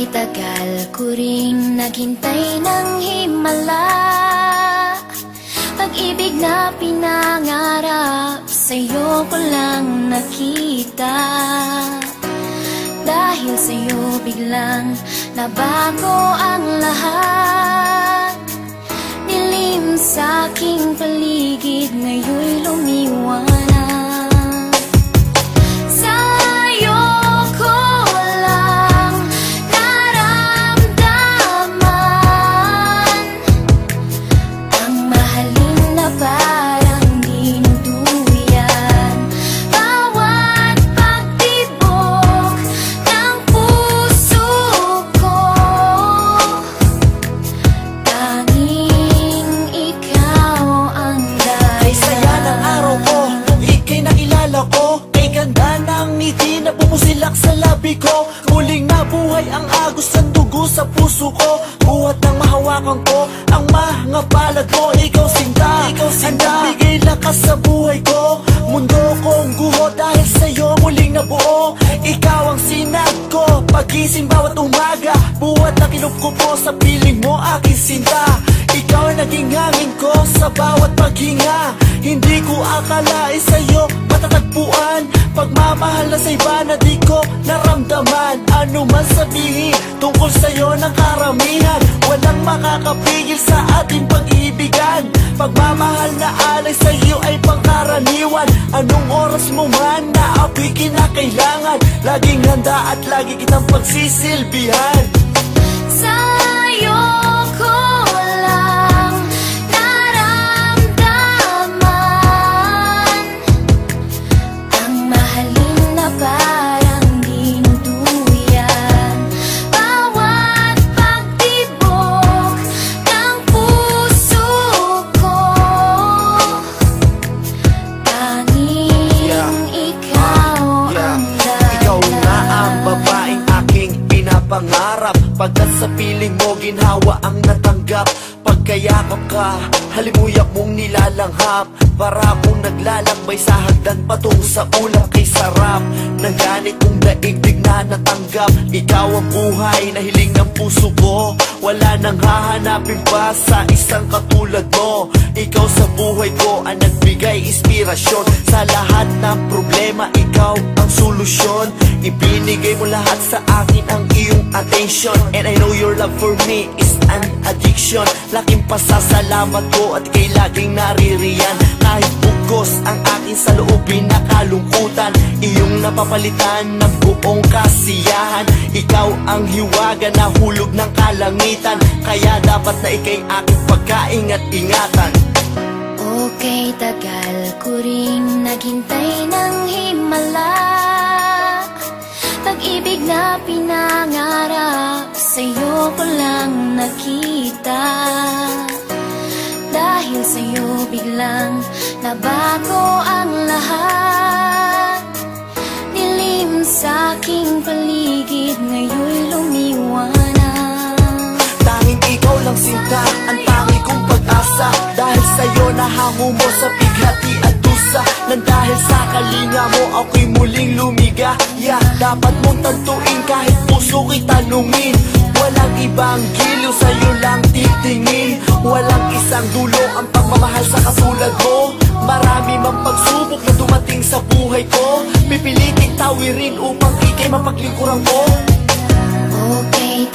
Okay, tagal ko ring naghintay ng himala. Pag-ibig na pinangarap, sa'yo ko lang nakita. Dahil sa'yo biglang nabago ang lahat. Dilim sa aking paligid, ngayon'y lumiwanag. Pumusilak sa labi ko, muling nabuhay ang agos ng dugo sa puso ko. Buhat ng mahawakan ko ang mga palad mo. Ikaw sinta, bigay lakas sa buhay ko. Mundo kong guho dahil sa'yo muling nabuo. Ikaw ang sinag ko, pagising bawat umaga. Buhat na kinukupo sa piling mo aking sinta. Ikaw ang naging hangin ko sa bawat paghinga. Hindi ko akalain sa'yo matatagpuan. Pagmamahal na sa iba na di ko naramdaman. Ano man sabihin tungkol sa'yo ng karamihan, walang makakapigil sa ating pag-ibigan. Pagmamahal na alay sa'yo ay pangkaraniwan. Anong oras mo man na ako'y kinakailangan, laging handa at lagi kitang pagsisilbihan. Sa'yo ko pangarap, pagkat sa piling mo ginhawa ang natanggap. Pagkayakap ka, halimuyak mong nilalanghap. Para akong naglalakbay sa hagdan patungo sa ulap. Kay sarap ng ganit kong daigdig na natanggap. Ikaw ang buhay na hiling ng puso ko. Wala nang hahanapin pa sa isang katulad mo. Ikaw sa buhay ko ang nagbigay inspirasyon. Sa lahat ng problema, ikaw ang solusyon. Ibinigay mo lahat sa akin ang iyong attention. And I know your love for me is an addiction. Laking pasasalamat ko at kay laging naririyan. Kahit bugos ang aking saloobin na kalungkutan, iyong napapalitan ng buong kasiyahan. Ikaw ang hiwaga na hulog ng kalangitan, kaya dapat na ikay aking pagkaingat-ingatan. Okay, tagal ko ring naghintay ng himala. Pag-ibig na pinangarap, sa'yo ko lang nakita. Dahil sa'yo biglang nabago ang lahat. Dilim sa aking paligid, ngayon'y lumiwanag. Tanging ikaw lang sinta, ang tangi kong pag-asa. Dahil sa'yo nahango mo sa bighati at dusa. Nang dahil sa kalinga mo ako'y muling lumigaya. Dapat mong tantuin kahit puso ko'y tanungin. Walang ibang giliw, sa'yo lang titingin. Walang isang dulo ang pagmamahal sa katulad mo. Marami mang pagsubok na dumating sa buhay ko. Pipiliting tawirin upang ikay mapaglingkuran ko. Okay,